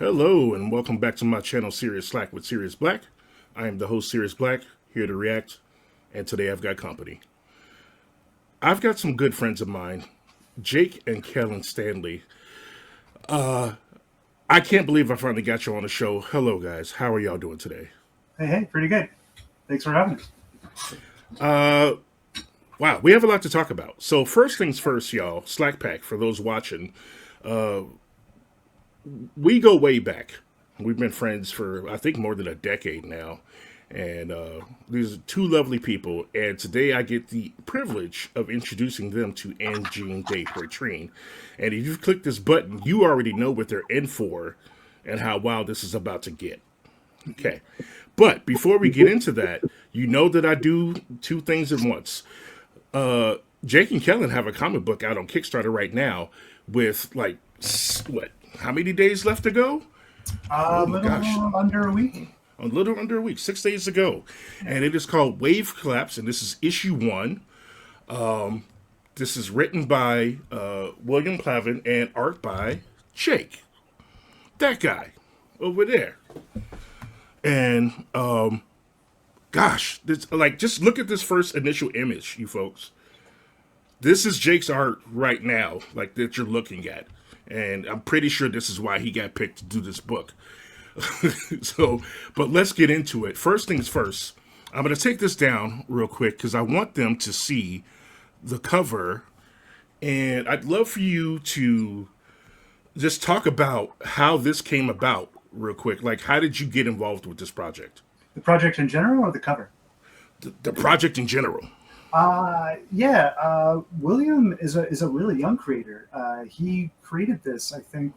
Hello and welcome back to my channel, Cerius Slack with Cerius Blaq. I am the host, Cerius Blaq, here to react, and today I've got company. I've got some good friends of mine, Jake and Kellyn Standley. I can't believe I finally got you on the show. Hello, guys. How are y'all doing today? Hey, pretty good. Thanks for having us. Wow, we have a lot to talk about. So first things first, y'all, Slack Pack, for those watching, we go way back. We've been friends for, I think, more than a decade now. And these are two lovely people. And today I get the privilege of introducing them to ANGINE De Poitrine. And if you click this button, you already know what they're in for and how wild this is about to get. Okay. But before we get into that, you know that I do two things at once. Jake and Kellyn have a comic book out on Kickstarter right now with, like, what? How many days left to go? A little under a week. A little under a week, 6 days ago. And it is called Wave Collapse, and this is issue 1. This is written by William Plavin and art by Jake. That guy over there. And, gosh, this, like, just look at this first initial image, you folks. This is Jake's art right now, like, that you're looking at. And I'm pretty sure this is why he got picked to do this book. So, but let's get into it. First things first, I'm going to take this down real quick because I want them to see the cover. And I'd love for you to just talk about how this came about real quick. Like, how did you get involved with this project? The project in general or the cover? The project in general. William is a really young creator. He created this, I think,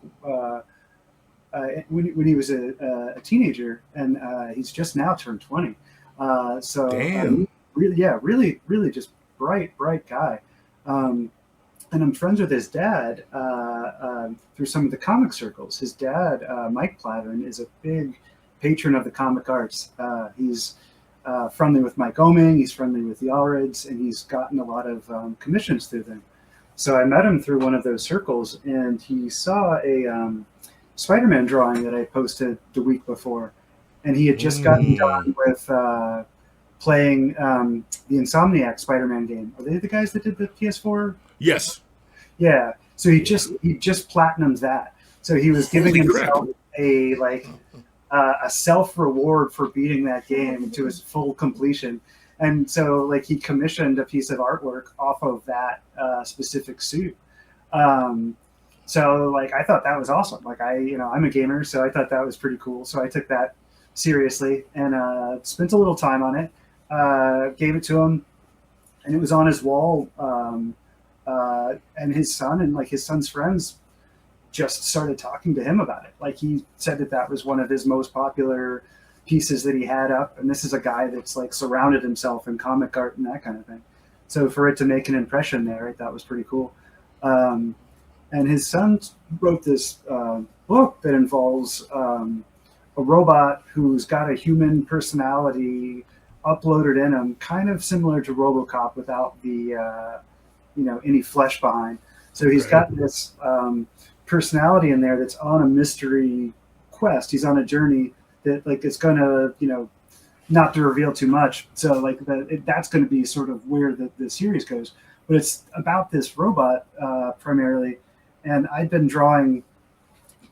when he was a teenager, and he's just now turned 20. Damn. Really just bright guy. And I'm friends with his dad through some of the comic circles. His dad, Mike Plavin, is a big patron of the comic arts. He's friendly with Mike Oming, he's friendly with the Allreds, and he's gotten a lot of commissions through them. So I met him through one of those circles, and he saw a Spider-Man drawing that I posted the week before, and he had just gotten done with playing the Insomniac Spider-Man game. Are they the guys that did the PS4? Yes. Yeah. So he just platinumed that. So he was giving himself a self-reward for beating that game to its full completion. And so, like, he commissioned a piece of artwork off of that specific suit. So, like, I thought that was awesome. Like, I'm a gamer, so I thought that was pretty cool. So I took that seriously and spent a little time on it, gave it to him, and it was on his wall. And his son and, like, his son's friends just started talking to him about it. Like, he said that was one of his most popular pieces that he had up. And this is a guy that's, like, surrounded himself in comic art and that kind of thing. So for it to make an impression there, I thought was pretty cool. And his son wrote this book that involves a robot who's got a human personality uploaded in him, kind of similar to RoboCop without the, any flesh behind. So he's got this personality in there that's on a mystery quest. He's on a journey that, like, it's gonna, not to reveal too much. So, like, that's going to be sort of where the series goes. But it's about this robot primarily. And I've been drawing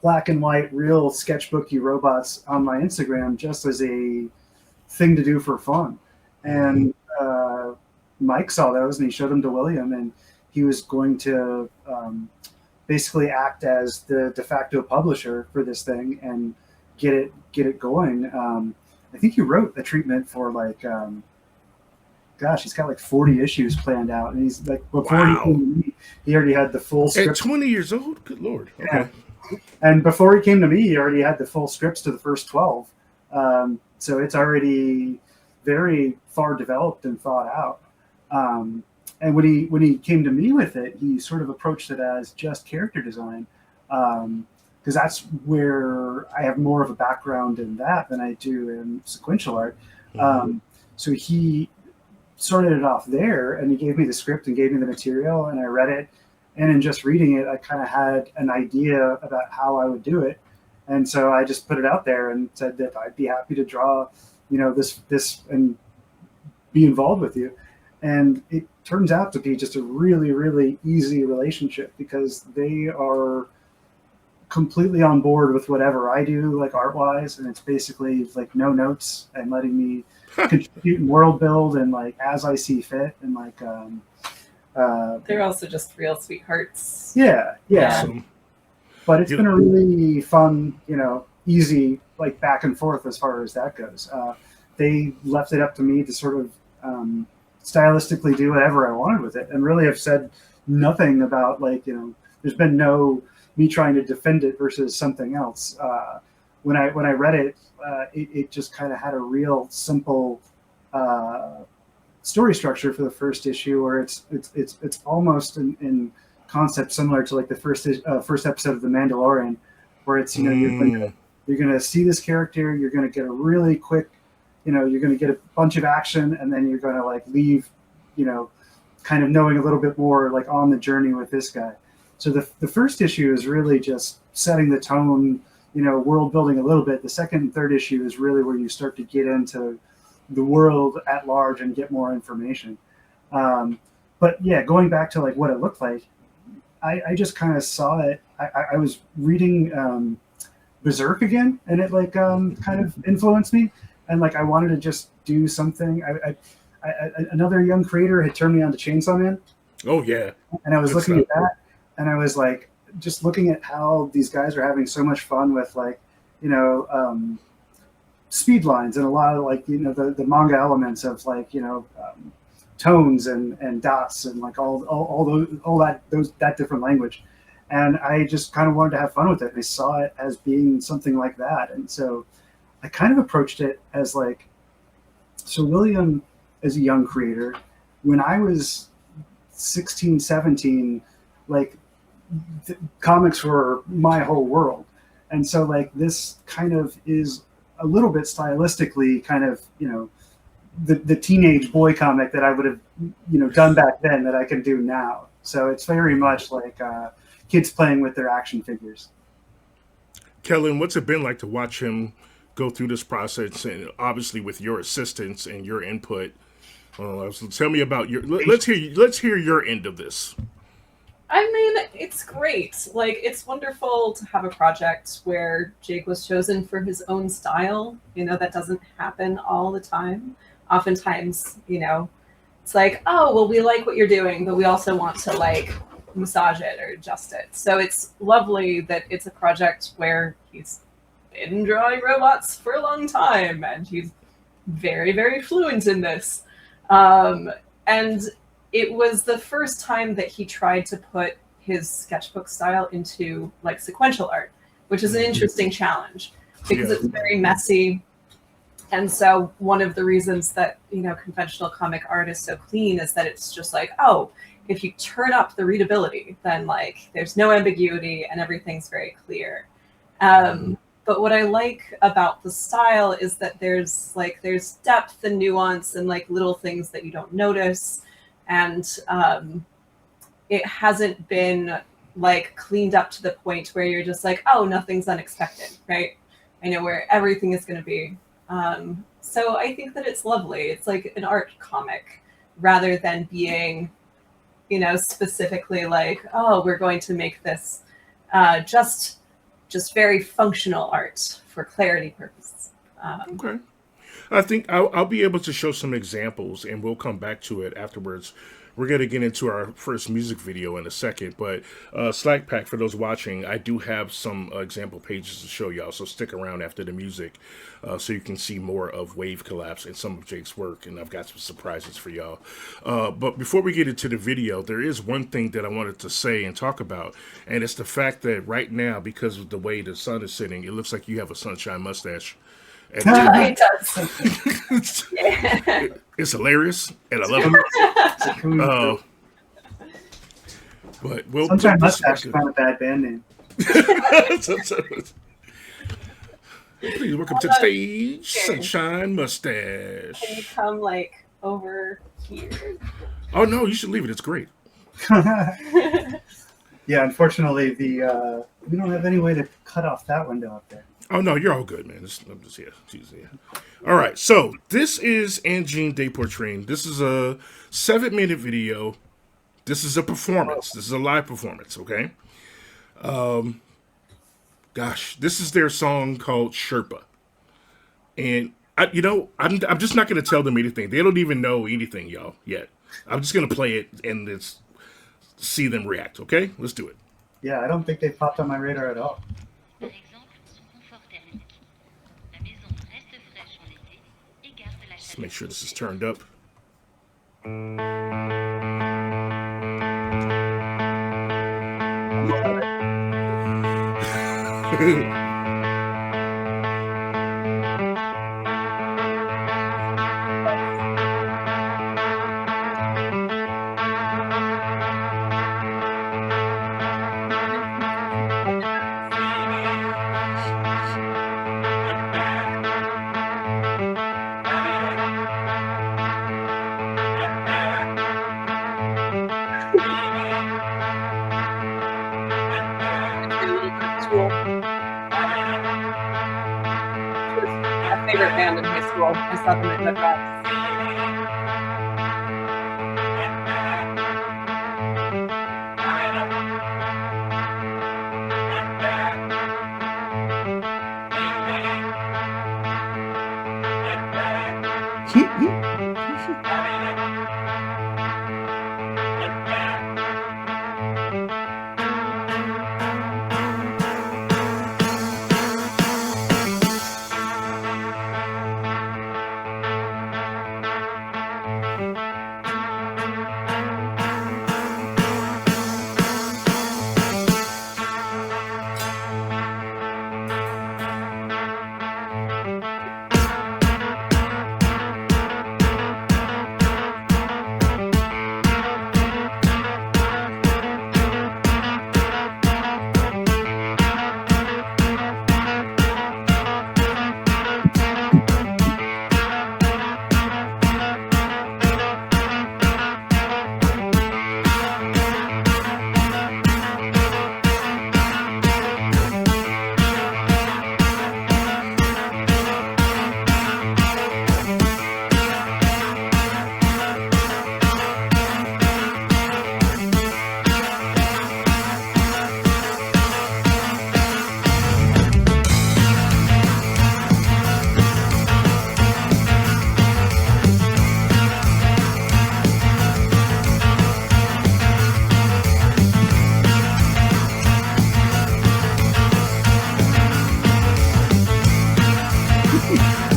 black and white, real sketchbooky robots on my Instagram just as a thing to do for fun. And Mike saw those and he showed them to William, and he was going to basically act as the de facto publisher for this thing and get it going. I think he wrote a treatment for, like, he's got like 40 issues planned out, and he's like, before he came to me, he already had the full script. At 20 years old? Good Lord. Okay. Yeah. And before he came to me, he already had the full scripts to the first 12. So it's already very far developed and thought out. And when he came to me with it, he sort of approached it as just character design, because that's where I have more of a background in that than I do in sequential art. So he started it off there, and he gave me the script and gave me the material, and I read it. And in just reading it, I kind of had an idea about how I would do it. And so I just put it out there and said that I'd be happy to draw, this and be involved with you. And it turns out to be just a really, really easy relationship because they are completely on board with whatever I do, like art wise. And it's basically like no notes and letting me contribute and world build and like as I see fit. And like, they're also just real sweethearts. Yeah. Awesome. But it's been a really fun, easy like back and forth as far as that goes. They left it up to me to sort of stylistically do whatever I wanted with it, and really have said nothing about like there's been no me trying to defend it versus something else. When I read it, it just kind of had a real simple story structure for the first issue, where it's almost in concept similar to like the first episode of The Mandalorian, where it's you're gonna see this character, you're gonna get a really quick, you're gonna get a bunch of action, and then you're gonna like leave, kind of knowing a little bit more like on the journey with this guy. So the first issue is really just setting the tone, world building a little bit. The second and third issue is really where you start to get into the world at large and get more information. But yeah, going back to like what it looked like, I just kind of saw it. I was reading Berserk again, and it like kind of influenced me, and like I wanted to just do something. Another young creator had turned me on to Chainsaw Man. Oh yeah, and I was looking at that, and I was like, just looking at how these guys are having so much fun with like, speed lines and a lot of like, the manga elements of like, tones and dots and like that different language. And I just kind of wanted to have fun with it. And I saw it as being something like that. And so I kind of approached it as like, so William, as a young creator, when I was 16, 17, like comics were my whole world. And so like this kind of is a little bit stylistically kind of, the teenage boy comic that I would have, done back then that I can do now. So it's very much like kids playing with their action figures. Kellyn, what's it been like to watch him go through this process, and obviously with your assistance and your input? So tell me about let's hear your end of this. I mean, it's great. Like, it's wonderful to have a project where Jake was chosen for his own style. That doesn't happen all the time. Oftentimes, it's like, oh, well, we like what you're doing, but we also want to like massage it or adjust it. So it's lovely that it's a project where he's been drawing robots for a long time, and he's very, very fluent in this. And it was the first time that he tried to put his sketchbook style into like sequential art, which is an interesting challenge because it's very messy. And so one of the reasons that, conventional comic art is so clean is that it's just like, oh, if you turn up the readability, then like there's no ambiguity and everything's very clear. But what I like about the style is that there's depth and nuance and like little things that you don't notice. And it hasn't been like cleaned up to the point where you're just like, oh, nothing's unexpected, right? I know where everything is going to be. So I think that it's lovely. It's like an art comic rather than being, specifically like, oh, we're going to make this just very functional art for clarity purposes. Okay. I think I'll be able to show some examples, and we'll come back to it afterwards. We're going to get into our first music video in a second, but Slack Pack, for those watching, I do have some example pages to show y'all, so stick around after the music so you can see more of Wave Collapse and some of Jake's work, and I've got some surprises for y'all. But before we get into the video, there is one thing that I wanted to say and talk about, and it's the fact that right now, because of the way the sun is sitting, it looks like you have a sunshine mustache. It does. It's hilarious, and I love it. But we'll Sunshine Mustache is not a bad band name. Please welcome to the stage, Sunshine Mustache. Can you come like over here? Oh no, you should leave it. It's great. Yeah, Yeah, unfortunately, the we don't have any way to cut off that window up there. Oh, no, you're all good, man. I'm just here. She's here. All right, so this is Angine de Poitrine. This is a 7-minute video. This is a performance. This is a live performance, okay? Gosh, this is their song called Sherpa. And, I'm just not going to tell them anything. They don't even know anything, y'all, yet. I'm just going to play it and see them react, okay? Let's do it. Yeah, I don't think they popped on my radar at all. Let's make sure this is turned up. My favorite band in high school. I saw them at the Rocks.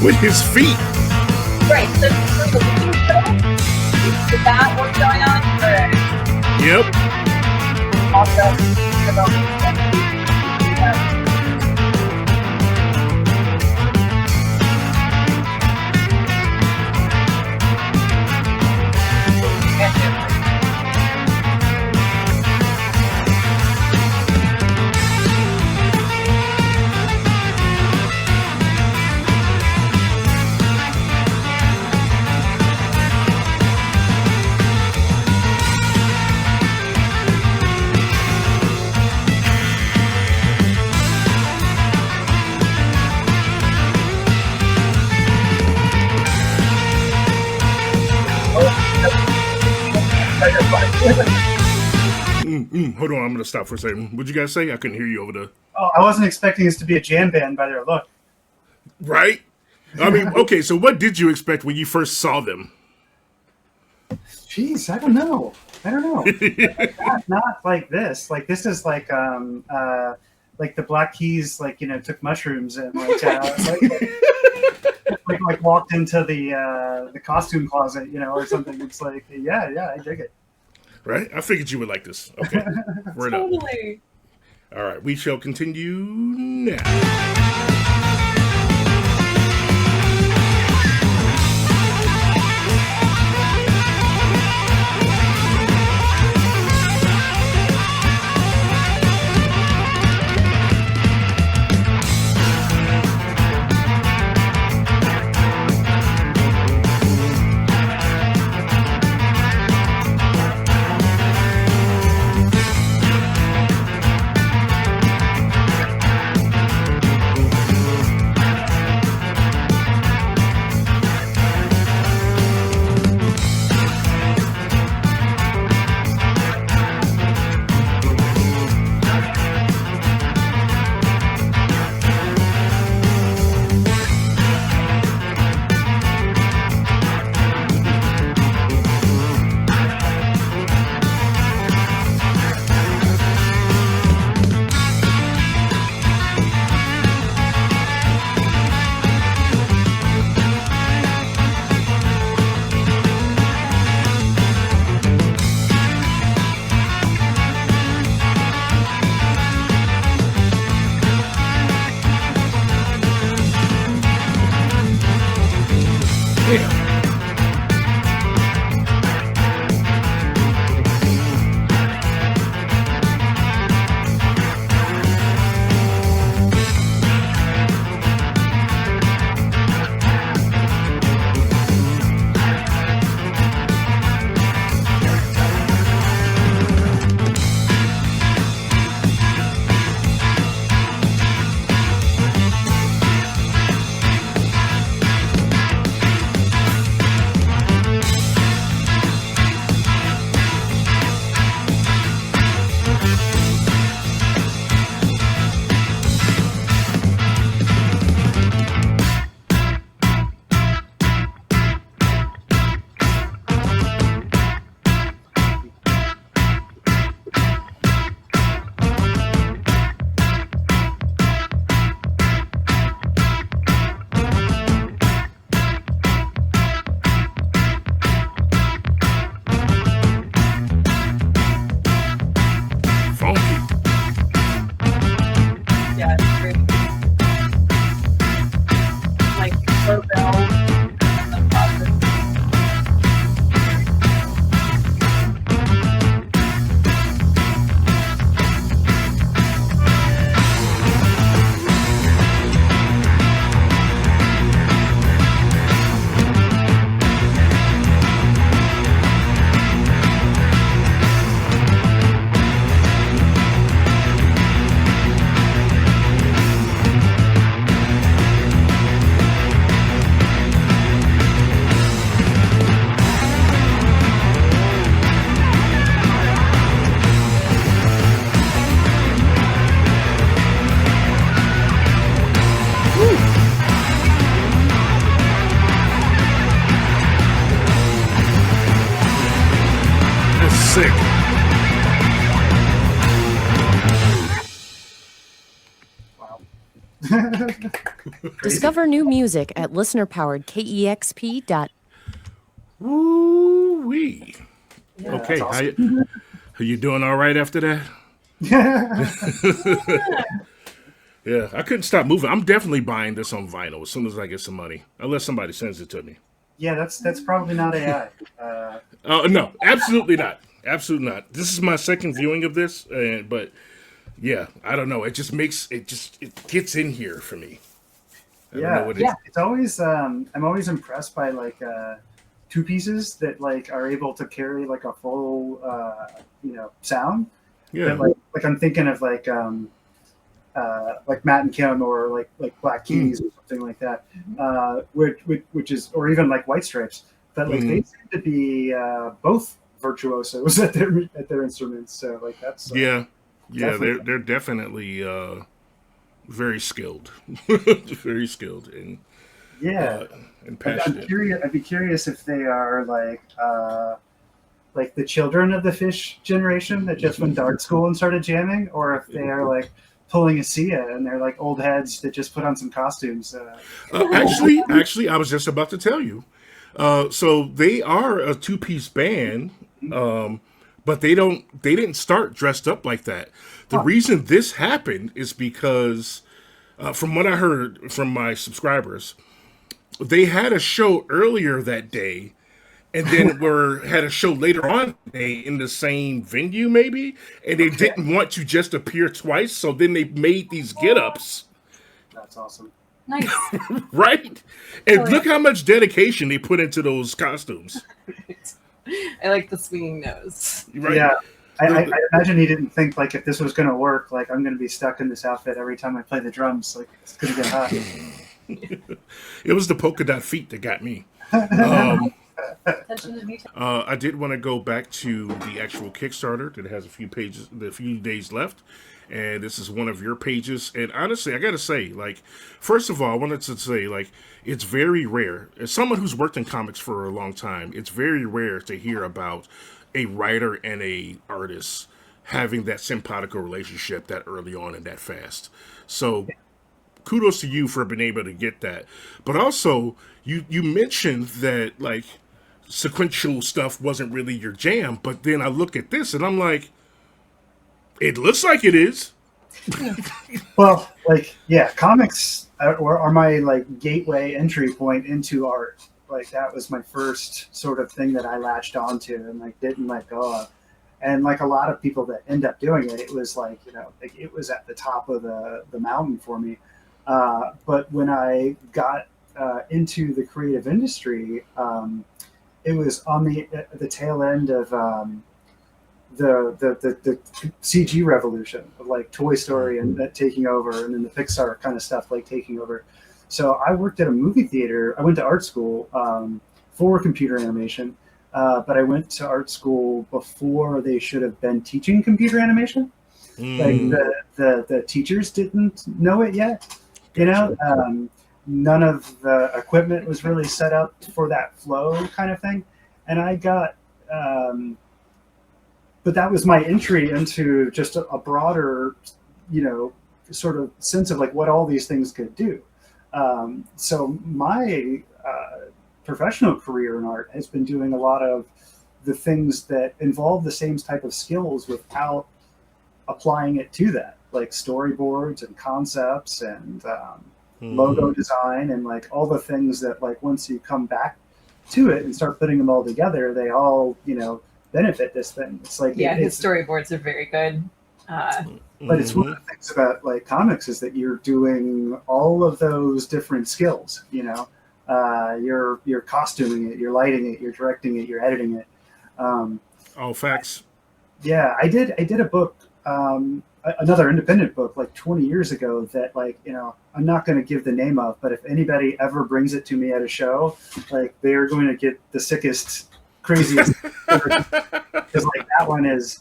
With his feet. Right. So is that what's going on? Yep. Also, Hold on, I'm going to stop for a second. What'd you guys say? I couldn't hear you over the... Oh, I wasn't expecting this to be a jam band by their look. Right? I mean, okay, so what did you expect when you first saw them? Jeez, I don't know. Not like this. Like, this is like the Black Keys, took mushrooms and like walked into the costume closet, or something. It's like, yeah, I dig it. Right? I figured you would like this. Okay. Word up. totally. All right, we shall continue now. Yeah. Yeah, it's great. Like slow build and the process. That's sick. Wow. Discover new music at listener-powered KEXP. Woo wee. Yeah, Okay, that's awesome. are you doing all right after that? Yeah, I couldn't stop moving. I'm definitely buying this on vinyl as soon as I get some money, unless somebody sends it to me. Yeah, that's probably not AI. Oh no, absolutely not. Absolutely not. This is my second viewing of this, but yeah, I don't know. It just it gets in here for me. I don't know what it is. It's always I'm always impressed by like two pieces that like are able to carry like a full sound. Yeah. That, like I'm thinking of like Matt and Kim or like Black Keys or something like that, which is, or even like White Stripes. But like they seem to be both virtuosos at their instruments. So like that's Yeah, definitely. they're definitely very skilled, very skilled and Yeah. and I'm passionate. curious. I'd be curious if they are like the children of the Fish generation that just went to art school and started jamming, or if they are like pulling a Sia and they're like old heads that just put on some costumes. Actually, I was just about to tell you. So they are a two-piece band, but they didn't start dressed up like that. The reason this happened is because, from what I heard from my subscribers, they had a show earlier that day, and then had a show later on that day in the same venue, maybe, and they didn't want to just appear twice, so then they made these get-ups. That's awesome. Nice. Right? And look how much dedication they put into those costumes. I like the swinging nose. Right? Yeah. I imagine he didn't think like if this was going to work, like I'm going to be stuck in this outfit every time I play the drums. Like it's going to get hot. It was the polka dot feet that got me. Attention to detail. I did want to go back to the actual Kickstarter that has a few days left. And this is one of your pages. And honestly, I got to say, like, first of all, I wanted to say, like, it's very rare. As someone who's worked in comics for a long time, it's very rare to hear about a writer and a artist having that simpatico relationship that early on and that fast. So kudos to you for being able to get that. But also, you mentioned that, like, sequential stuff wasn't really your jam. But then I look at this and I'm like, it looks like it is. Well, like, yeah, comics are my like gateway entry point into art. Like that was my first sort of thing that I latched onto and like didn't let go of. And like a lot of people that end up doing it, it was like, like it was at the top of the mountain for me. But when I got into the creative industry, it was on the tail end of the CG revolution of like Toy Story and that taking over, and then the Pixar kind of stuff like taking over. So I worked at a movie theater. I went to art school for computer animation, but I went to art school before they should have been teaching computer animation. Like the teachers didn't know it yet, none of the equipment was really set up for that flow kind of thing. And I got, but that was my entry into just a broader, sort of sense of like what all these things could do. So my professional career in art has been doing a lot of the things that involve the same type of skills without applying it to that, like storyboards and concepts and logo design and like all the things that like once you come back to it and start putting them all together, they all benefit this thing. It's like his storyboards are very good. But it's one of the things about like comics is that you're doing all of those different skills. You're costuming it, you're lighting it, you're directing it, you're editing it. All facts. Yeah, I did a book, another independent book like 20 years ago that like, I'm not going to give the name of, but if anybody ever brings it to me at a show, like they're going to get the sickest, craziest, because like that one is,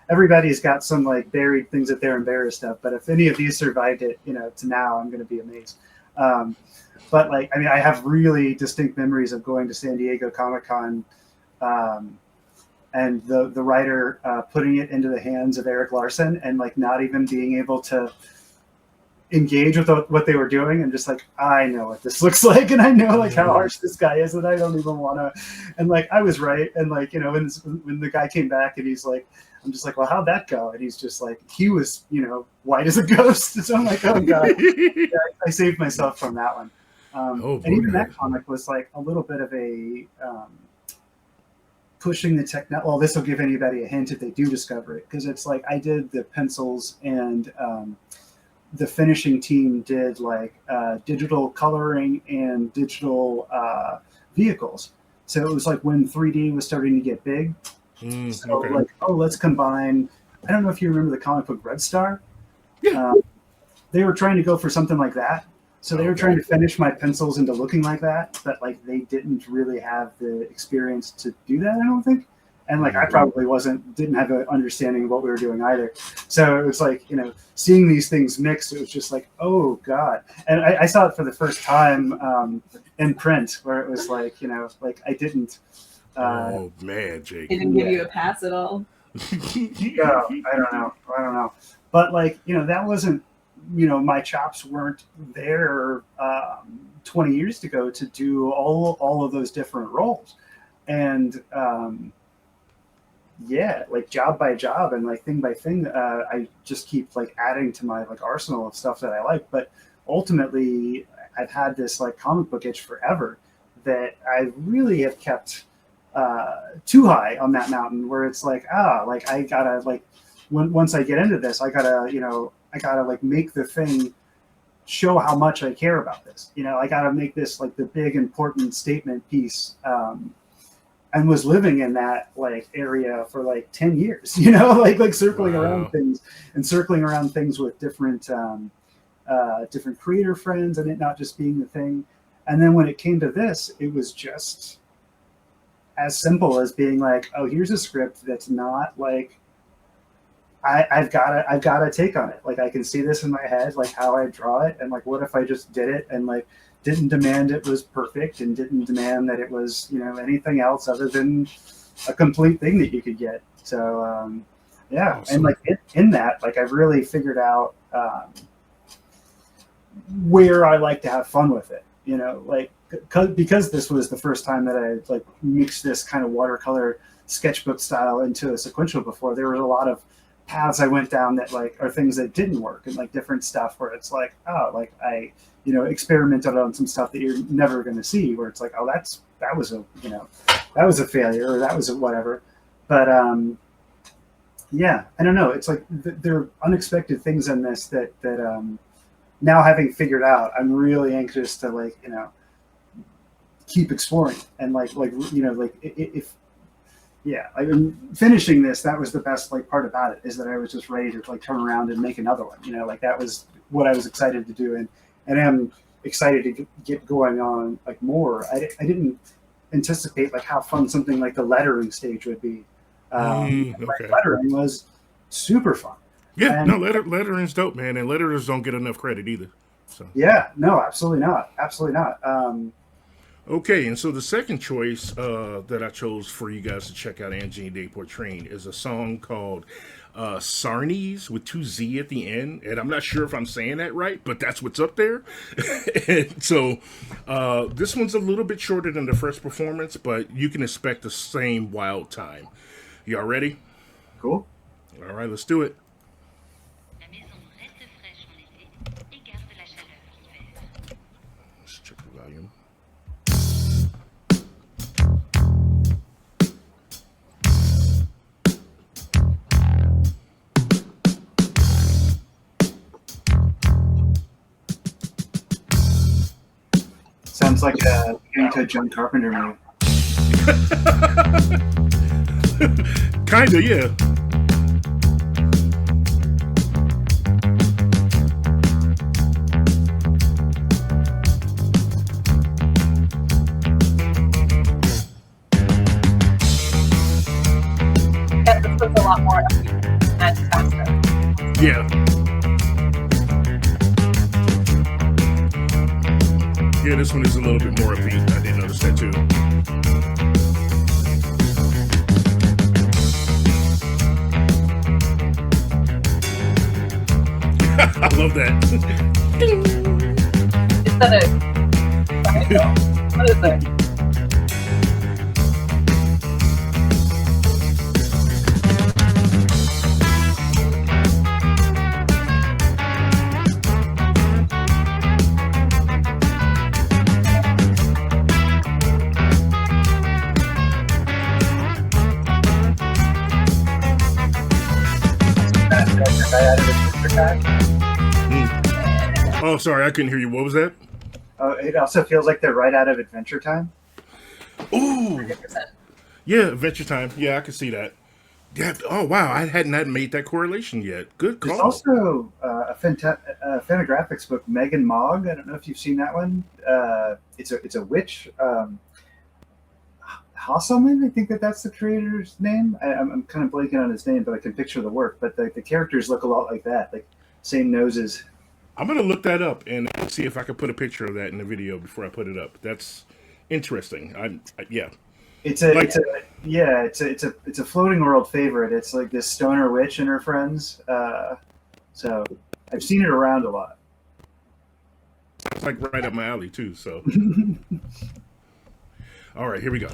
everybody's got some like buried things that they're embarrassed of, but if any of these survived it, to now, I'm going to be amazed. But like, I mean, I have really distinct memories of going to San Diego Comic-Con, and the writer putting it into the hands of Eric Larson and like not even being able to engage with what they were doing, and just like, I know what this looks like, and I know like how harsh this guy is, and I don't even want to. And like I was right, and like when the guy came back and he's like, I'm just like, well, how'd that go? And he's just like, he was white as a ghost. So I'm like, oh god, yeah, I saved myself from that one. And even that comic was like a little bit of a pushing the technology. Well, this will give anybody a hint if they do discover it, because it's like I did the pencils and the finishing team did like digital coloring and digital vehicles. So it was like when 3D was starting to get big. Like, oh, let's combine. I don't know if you remember the comic book Red Star. Yeah. They were trying to go for something like that. So they were trying to finish my pencils into looking like that, but like they didn't really have the experience to do that, I don't think. And like I probably didn't have an understanding of what we were doing either. So it was like, seeing these things mixed, it was just like, oh god. And I saw it for the first time in print, where it was like, like I didn't. Oh man, Jake. They didn't give you a pass at all. Yeah, I don't know. But like, that wasn't. My chops weren't there 20 years ago to do all of those different roles. And like job by job and like thing by thing, I just keep like adding to my like arsenal of stuff that I like. But ultimately, I've had this like comic book itch forever that I really have kept too high on that mountain, where it's like, like I gotta like once I get into this, I gotta like make the thing show how much I care about this. I gotta make this like the big important statement piece. And was living in that like area for like 10 years, like circling around things and circling around things with different different creator friends, and it not just being the thing. And then when it came to this, it was just as simple as being like, oh, here's a script that's not like, I've got a take on it. Like I can see this in my head, like how I draw it, and like what if I just did it and like didn't demand it was perfect and didn't demand that it was anything else other than a complete thing that you could get. So awesome. And like in that, like I've really figured out where I like to have fun with it. Like because this was the first time that I like mixed this kind of watercolor sketchbook style into a sequential before. There was a lot of paths I went down that like are things that didn't work, and like different stuff where it's like, oh, like I experimented on some stuff that you're never going to see, where it's like, oh, that's that was a failure, or that was a whatever. But yeah, I don't know. It's like there are unexpected things in this that now, having figured out, I'm really anxious to, like, keep exploring, and if I mean, finishing this, that was the best, like, part about it, is that I was just ready to, like, turn around and make another one. Like, that was what I was excited to do, and I'm excited to get going on, like, more. I didn't anticipate, like, how fun something like the lettering stage would be. Okay. Lettering was super fun. Yeah, no, lettering's dope, man, and letterers don't get enough credit either. So yeah, no, absolutely not. Okay, and so the second choice that I chose for you guys to check out Angine de Poitrine is a song called Sarnies with 2 Z at the end, and I'm not sure if I'm saying that right, but that's what's up there. And so this one's a little bit shorter than the first performance, but you can expect the same wild time. Y'all ready? Cool. All right, let's do it. Let's check the volume. Sounds like a John Carpenter movie. Kinda, yeah. Yeah, this was a lot more upbeat and faster. Yeah. Yeah, this one is a little bit more upbeat. I did notice that too. I love that. Is that what is it? Oh, sorry, I couldn't hear you. What was that? It also feels like they're right out of Adventure Time. Ooh, 100%. yeah, Adventure Time. Yeah, I can see that. Yeah. Oh, wow, I hadn't made that correlation yet. Good call. There's also a Fantagraphics book, Megan Mogg. I don't know if you've seen that one. It's a witch. Hasselman, I think that's the creator's name. I'm kind of blanking on his name, but I can picture the work. But the characters look a lot like that, like same noses. I'm gonna look that up and see if I can put a picture of that in the video before I put it up. That's interesting. Yeah. It's a floating world favorite. It's like this stoner witch and her friends. So I've seen it around a lot. It's like right up my alley too. So, all right, here we go.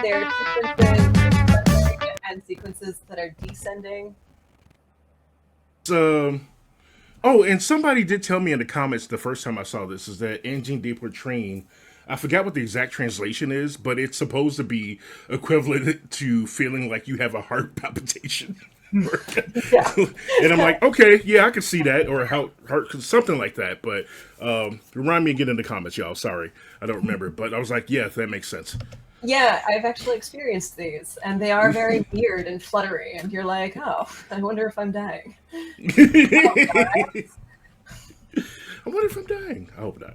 There are sequences and sequences that are descending. Oh, and somebody did tell me in the comments the first time I saw this is that Angine de Poitrine, I forgot what the exact translation is, but it's supposed to be equivalent to feeling like you have a heart palpitation. Yeah. And I'm like, okay, yeah, I can see that, or heart, something like that. But remind me again in the comments, y'all. Sorry, I don't remember. But I was like, yeah, that makes sense. Yeah, I've actually experienced these, and they are very weird and fluttery, and you're like, oh, I wonder if I'm dying. I wonder if I'm dying. I hope not.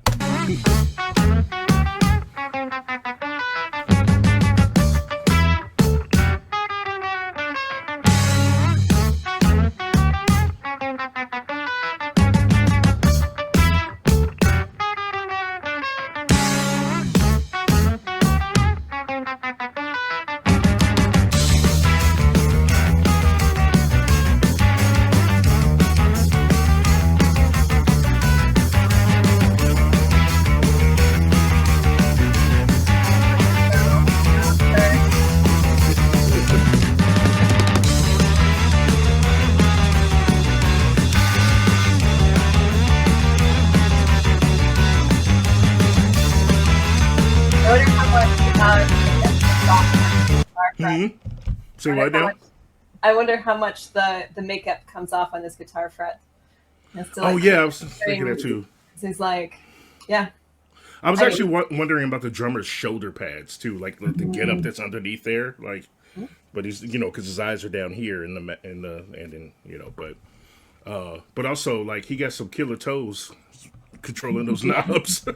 fret. Say what now? I wonder how much the makeup comes off on this guitar fret. Oh yeah, I was thinking that too. He's like, yeah. I was actually wondering about the drummer's shoulder pads too, like the get up that's underneath there, like. But he's, because his eyes are down here but also like he got some killer toes controlling those knobs.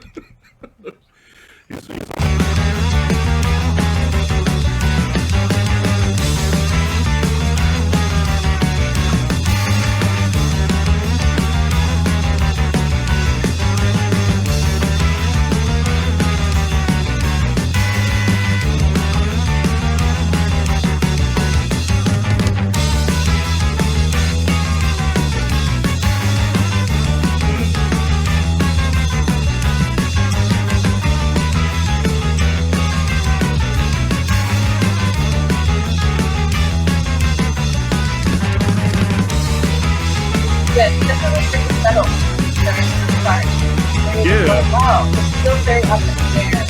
Yeah. Wow, it's still very up in the air.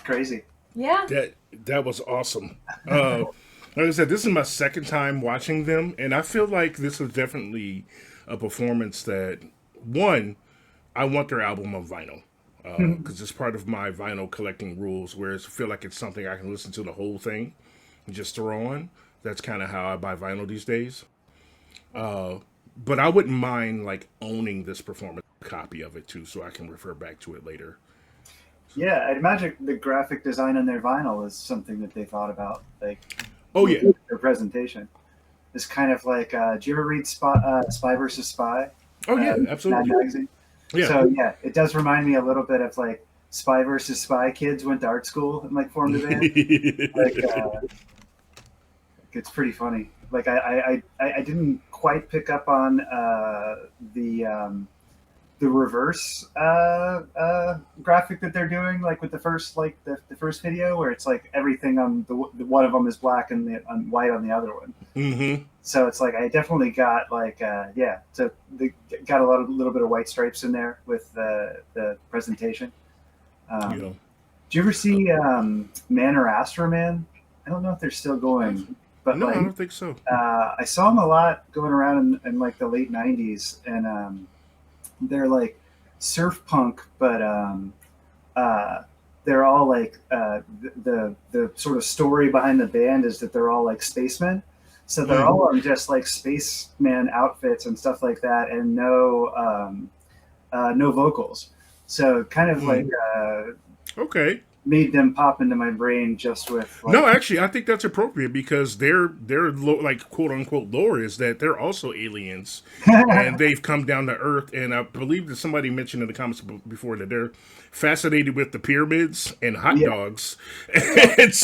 Crazy. Yeah. That was awesome. Like I said, this is my second time watching them, and I feel like this was definitely a performance that, one, I want their album on vinyl, because it's part of my vinyl collecting rules, whereas I feel like it's something I can listen to the whole thing and just throw on. That's kind of how I buy vinyl these days. But I wouldn't mind like owning this performance copy of it too, so I can refer back to it later. Yeah, I'd imagine the graphic design on their vinyl is something that they thought about. Like, oh yeah, their presentation. It's kind of like, do you ever read Spy versus Spy? Oh yeah, absolutely. Mad Magazine. Yeah. So yeah, it does remind me a little bit of like Spy versus Spy kids went to art school and like formed a band. Like, it's pretty funny. Like I didn't quite pick up on the reverse graphic that they're doing, like with the first the first video, where it's like everything on the one of them is black and on white on the other one. Mm-hmm. So it's like I definitely got like so they got a little bit of white stripes in there with the presentation. Do you ever see Man or Astro Man? I don't know if they're still going. But no, like, I don't think so. I saw them a lot going around in like the late 90s, and they're like surf punk, but they're all like the sort of story behind the band is that they're all like spacemen. So they're all on just like spaceman outfits and stuff like that, and no vocals. So kind of like okay. Made them pop into my brain just with like, no, actually I think that's appropriate because their like quote unquote lore is that they're also aliens and they've come down to Earth, and I believe that somebody mentioned in the comments before that they're fascinated with the pyramids and hot dogs and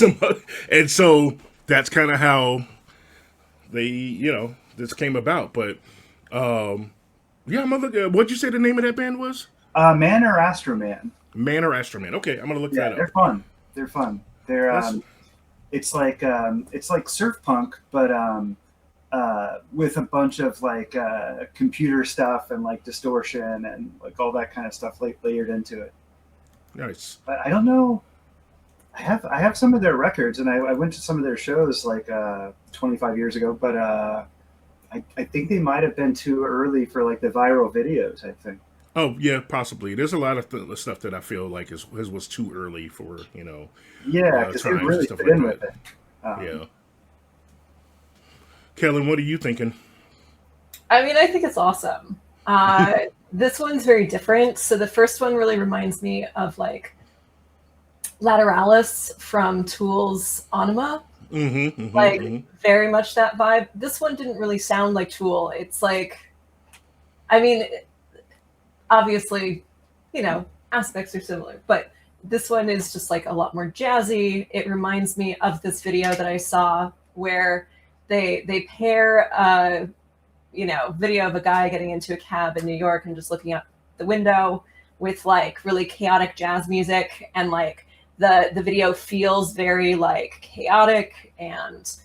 so that's kind of how they this came about. But I'm gonna look. What'd you say the name of that band was? Man or Astro Man. Man or Astro Man. Okay, I'm gonna look that up. They're fun. They're it's like surf punk, but with a bunch of like computer stuff and like distortion and like all that kind of stuff layered into it. Nice. But I don't know. I have some of their records, and I went to some of their shows like 25 years ago, but I think they might have been too early for like the viral videos, I think. Oh yeah, possibly. There's a lot of stuff that I feel like was too early for, Yeah, because they times and really stuff fit like in that. with it. Yeah. Kellyn, what are you thinking? I mean, I think it's awesome. This one's very different. So the first one really reminds me of like Lateralis from Tool's Anima. Very much that vibe. This one didn't really sound like Tool. It's like, I mean, obviously, aspects are similar, but this one is just like a lot more jazzy. It reminds me of this video that I saw where they pair video of a guy getting into a cab in New York and just looking out the window with like really chaotic jazz music, and like the video feels very like chaotic and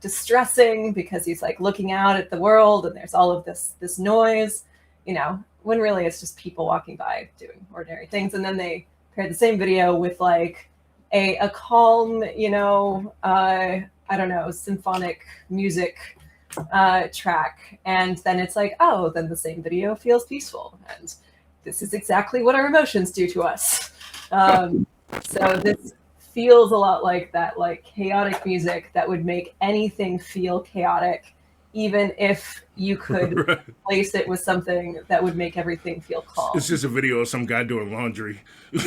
distressing because he's like looking out at the world and there's all of this noise, when really it's just people walking by doing ordinary things. And then they paired the same video with like a calm, I don't know, symphonic music track, and then it's like, oh, then the same video feels peaceful, and this is exactly what our emotions do to us. So this feels a lot like that, like chaotic music that would make anything feel chaotic, even if you could replace it with something that would make everything feel calm. It's just a video of some guy doing laundry, and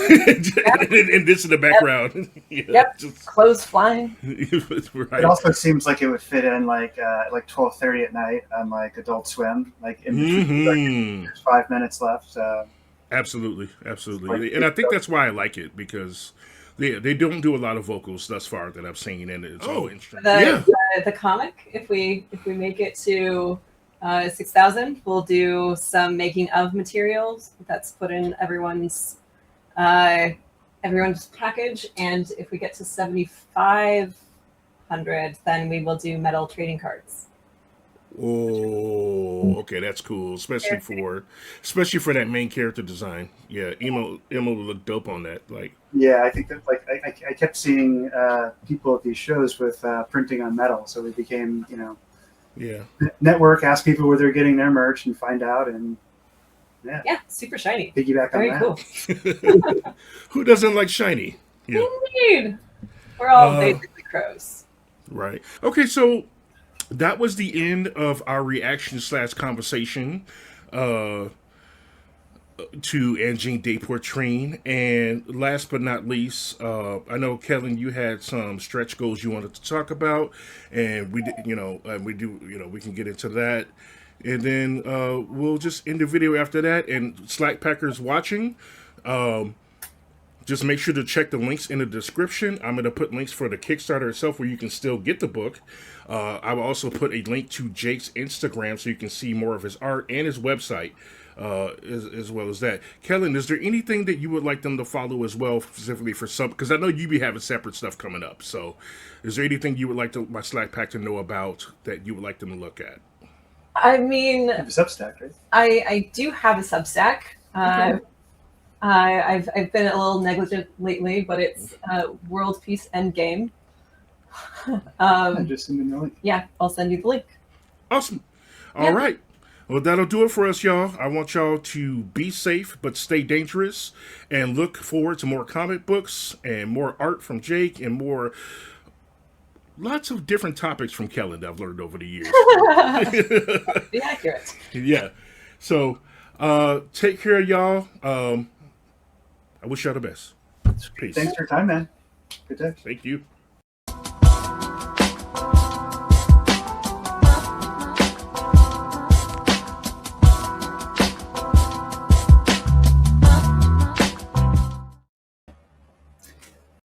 this in the background. Yep. Clothes flying. Right. It also seems like it would fit in like 12:30 at night on like Adult Swim, like in between, like, there's 5 minutes left. Absolutely, and I think that's why I like it, because they don't do a lot of vocals thus far that I've seen, and it's all instrumental. The comic, if we make it to 6,000, we'll do some making of materials that's put in everyone's package, and if we get to 7,500, then we will do metal trading cards. Oh, okay, that's cool, especially for that main character design. Yeah, Emo looked dope on that. Like, yeah, I think that like I kept seeing people at these shows with printing on metal, so we became network, ask people where they're getting their merch and find out, and yeah, super shiny, piggyback on that. Cool. Who doesn't like shiny? Yeah. Indeed, we're all basically crows. Right. Okay, so that was the end of our reaction / conversation to Angine de Poitrine. And last but not least, I know, Kellyn, you had some stretch goals you wanted to talk about, and we did, we can get into that. And then we'll just end the video after that. And Slack Packers watching, just make sure to check the links in the description. I'm going to put links for the Kickstarter itself where you can still get the book. I will also put a link to Jake's Instagram so you can see more of his art and his website, as well as that. Kellyn, is there anything that you would like them to follow as well, specifically for some? Because I know you be having separate stuff coming up. So is there anything you would like my Slack Pack to know about that you would like them to look at? I mean, you have a Substack, right? I do have a Substack. Okay. I've been a little negligent lately, but it's World Peace Endgame. Just send me the link. Yeah, I'll send you the link. Awesome. All right. Well, that'll do it for us, y'all. I want y'all to be safe, but stay dangerous, and look forward to more comic books and more art from Jake and lots of different topics from Kellyn that I've learned over the years. Be accurate. Yeah. So, take care, y'all. I wish y'all the best. Peace. Thanks for your time, man. Good day. Thank you.